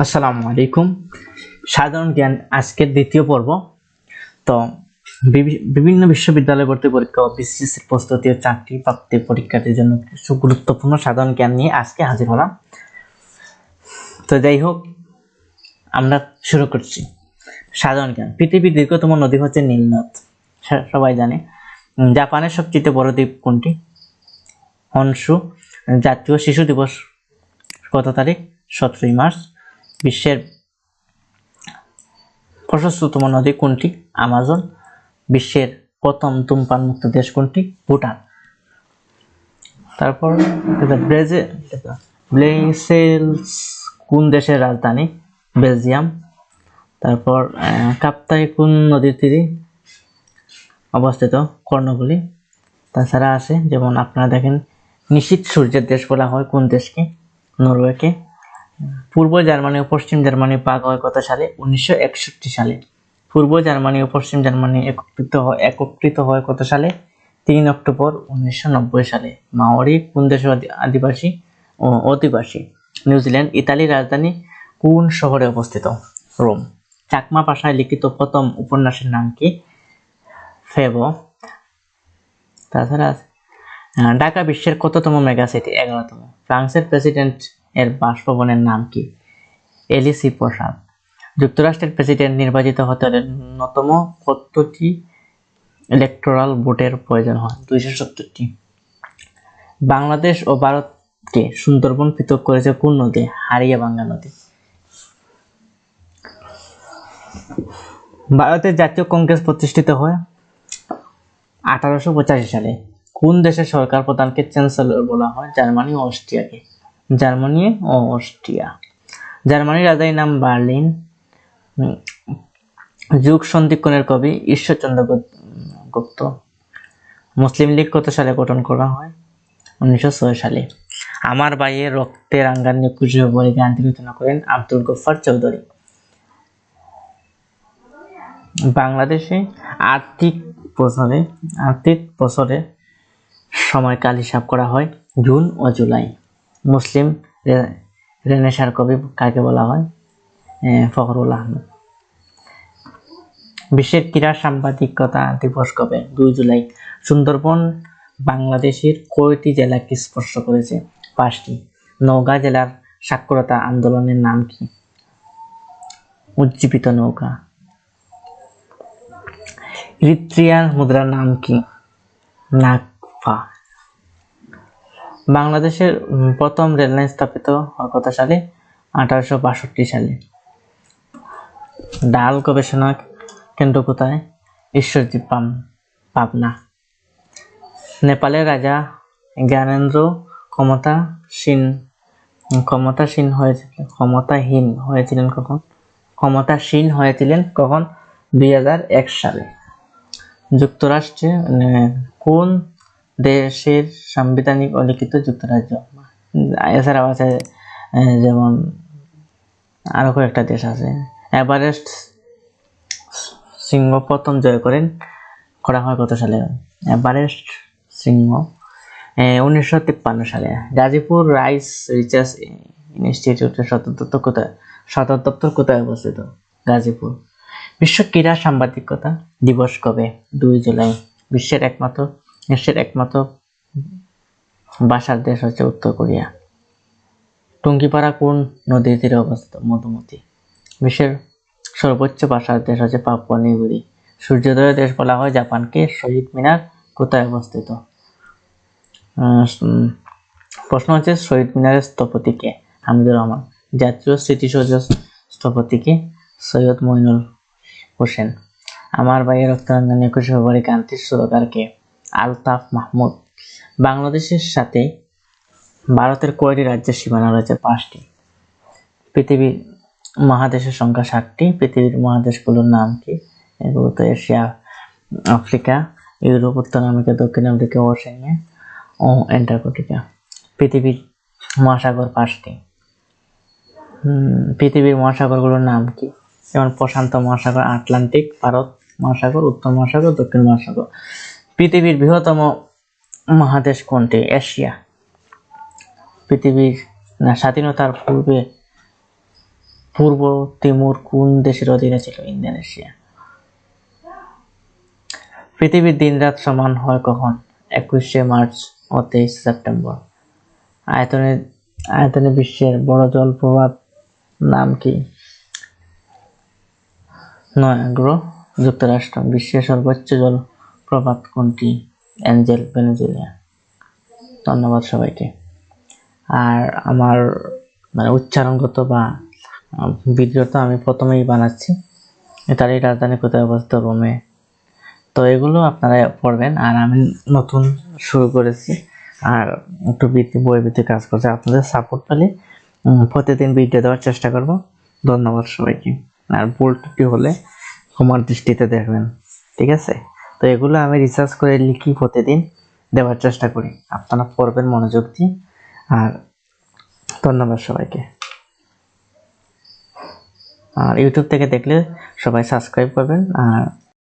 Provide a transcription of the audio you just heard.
আসসালামু আলাইকুম। সাধারণ জ্ঞান আজকের দ্বিতীয় পর্ব। তো বিভিন্ন বিশ্ববিদ্যালয় ভর্তি পরীক্ষা ও বিসিএসের প্রস্তুতি ও চাকরি প্রাপ্তি পরীক্ষার্থীর জন্য কিছু গুরুত্বপূর্ণ সাধারণ জ্ঞান নিয়ে আজকে হাজির হলাম। তো যাই হোক, আমরা শুরু করছি। সাধারণ জ্ঞান। পৃথিবীর দীর্ঘতম নদী হচ্ছে নীল নদ, সবাই জানে। জাপানের সবচেয়ে বড় দ্বীপ কোনটি? হনশু। জাতীয় শিশু দিবস কত তারিখ? 17 মার্চ। বিশ্বের প্রশস্ততম নদী কোনটি? আমাজন। বিশ্বের প্রথম ধূমপান মুক্ত দেশ কোনটি? ভুটান। তারপর ব্রাসেলস কোন দেশের রাজধানী? বেলজিয়াম। তারপর কাপ্তাই কোন নদীর তীরে অবস্থিত? কর্ণফুলী। তাছাড়া আছে যেমন আপনারা দেখেন, নিশীথ সূর্যের দেশ বলা হয় কোন দেশকে? নরওয়েকে। পূর্ব জার্মানি ও পশ্চিম জার্মানি ভাগ হয় কত সালে? 1961 সালে। পূর্ব জার্মানি ও পশ্চিম জার্মানি একত্রিত হয় কত সালে? 3 অক্টোবর 1990 সালে। মাওরি কোন দেশের আদিবাসী ও অধিবাসী? নিউজিল্যান্ড। ইতালির রাজধানী কোন শহরে অবস্থিত? রোম। চাকমা ভাষায় লিখিত প্রথম উপন্যাসের নাম কি? ফেবো। তাছাড়া ঢাকা বিশ্বের কততম মেগা সিটি? 11তম। ফ্রান্সের প্রেসিডেন্ট এর বাসভবনের নাম কি? এলিসি প্রাসাদ। যুক্তরাষ্ট্রের প্রেসিডেন্ট নির্বাচিত হতে হলে ন্যূনতম কতটি ইলেকটোরাল ভোটের প্রয়োজন হয়? 270টি। বাংলাদেশ ও ভারতকে সুন্দরবন পৃথক করেছে কোন নদী? হাড়িয়াভাঙ্গা নদী। ভারতের জাতীয় কংগ্রেস প্রতিষ্ঠিত হয় 1885 সালে। কোন দেশের সরকার প্রধানকে চ্যান্সেলর বলা হয়? জার্মানি ও অস্ট্রিয়াকে। জার্মানি ও অস্ট্রিয়া। জার্মানির রাজধানীর নাম বার্লিন। যুগ সন্ধিক্ষণের কবি ঈশ্বরচন্দ্র গুপ্ত। মুসলিম লীগ কত সালে গঠন করা হয়? 1906 সালে। আমার ভাইয়ের রক্তে রাঙ্গার নিয়ে খুশি হয়ে গানটি রচনা করেন আব্দুল গফফার চৌধুরী। বাংলাদেশে আর্থিক বছরে সময়কাল হিসাব করা হয় জুন ও জুলাই। মুসলিম রেনেসাঁর কবি কাকে বলা হয়? ফখরুল আহমেদ। বিশ্বের ক্রীড়া সাংবাদিকতা দিবস কবে? 2 জুলাই। সুন্দরবন বাংলাদেশের কয়টি জেলাকে স্পর্শ করেছে? 5টি। নওগাঁ জেলার সাক্ষরতা আন্দোলনের নাম কি? উজ্জীবিত নৌকা। ইরিত্রিয়ার মুদ্রার নাম কি? নাকফা। বাংলাদেশের প্রথম রেললাইন স্থাপিত হয় কত সালে? 1862 সালে। ডাল গবেষণা কেন্দ্র কোথায়? ঈশ্বরদী, পাবনা। নেপালের রাজা জ্ঞানেন্দ্র ক্ষমতাসীন হয়েছিলেন কখন? 2001 সালে। যুক্তরাষ্ট্রে কোন দেশের সাংবিধানিক অলিখিত যুক্তরাজ্য? এছাড়াও আছে যেমন আরো কয়েকটা দেশ আছে। এভারেস্ট শৃঙ্গ প্রথম জয় করা হয় কত সালে? এভারেস্ট শৃঙ্গ 1953 সালে। গাজীপুর রাইস রিসার্চ ইনস্টিটিউটের সদর দপ্তর কোথায় অবস্থিত? গাজীপুর। বিশ্ব ক্রীড়া সাংবাদিকতা দিবস কবে? 2 জুলাই। বিশ্বের একমাত্র ভাষার দেশ হচ্ছে উত্তর কোরিয়া। টুঙ্গিপাড়া কোন নদীর তীরে অবস্থিত? মধুমতি। বিশ্বের সর্বোচ্চ ভাষার দেশ হচ্ছে পাপুয়া নিউগিনি। সূর্যোদয়ের দেশ বলা হয় জাপানকে। শহীদ মিনার কোথায় অবস্থিত? প্রশ্ন হচ্ছে শহীদ মিনারের স্থপতি কে? হামিদুর রহমান। জাতীয় স্মৃতিসৌধ স্থপতি কে? সৈয়দ মইনুল হোসেন। আমার ভাইয়ের রক্তরঙ্গনে 21 ফেব্রুয়ারি গানটির সুরকার কে? আলতাফ মাহমুদ। বাংলাদেশের সাথে ভারতের কয়টি রাজ্যের সীমানা রয়েছে? 5টি। পৃথিবীর মহাদেশের সংখ্যা 7টি। পৃথিবীর মহাদেশগুলোর নাম কি? এগুলো তো এশিয়া, আফ্রিকা, ইউরোপ, উত্তর আমেরিকা, দক্ষিণ আমেরিকা, ওশেনিয়া ও অ্যান্টার্কটিকা। পৃথিবীর মহাসাগর 5টি। পৃথিবীর মহাসাগরগুলোর নাম কি? যেমন প্রশান্ত মহাসাগর, আটলান্টিক, ভারত মহাসাগর, উত্তর মহাসাগর, দক্ষিণ মহাসাগর। পৃথিবীর বৃহত্তম মহাদেশ কোনটি? এশিয়া। পৃথিবীর স্বাধীনতার পূর্বে পূর্ব তিমুর কোন দেশের অধীনে ছিল? ইন্দোনেশিয়া। পৃথিবীর দিন-রাত সমান হয় কখন? 21শে মার্চ ও 23 সেপ্টেম্বর। আয়তনে বিশ্বের বড় জলপ্রপাত নাম কি? নায়াগ্রা, যুক্তরাষ্ট্র। বিশ্বের সর্বোচ্চ জলপ্রপাত কোনটি? Angel, Venezuela. ধন্যবাদ সবাইকে। আর আমার উচ্চারণগত বা ভিডিও তো আমি প্রথমেই বানাচ্ছি। ইতালির রাজধানী কোথায় অবস্থিত? রোমে। তো এগুলো আপনারা পড়বেন। আর আমি নতুন শুরু করেছি, আর একটু বইভিত্তিক কাজ করছে। আপনাদের সাপোর্ট পেলে প্রতিদিন ভিডিও দেওয়ার চেষ্টা করব। ধন্যবাদ সবাইকে। আর ভুল ত্রুটি হলে ক্ষমার দৃষ্টিতে দেখবেন, ঠিক আছে? তো এগুলো আমি রিসার্চ করে লিখি, প্রতিদিন দেওয়ার চেষ্টা করি। আপনারা পড়বেন মনোযোগ দিয়ে। আর ধন্যবাদ সবাইকে। আর ইউটিউব থেকে দেখলে সবাই সাবস্ক্রাইব করবেন। আর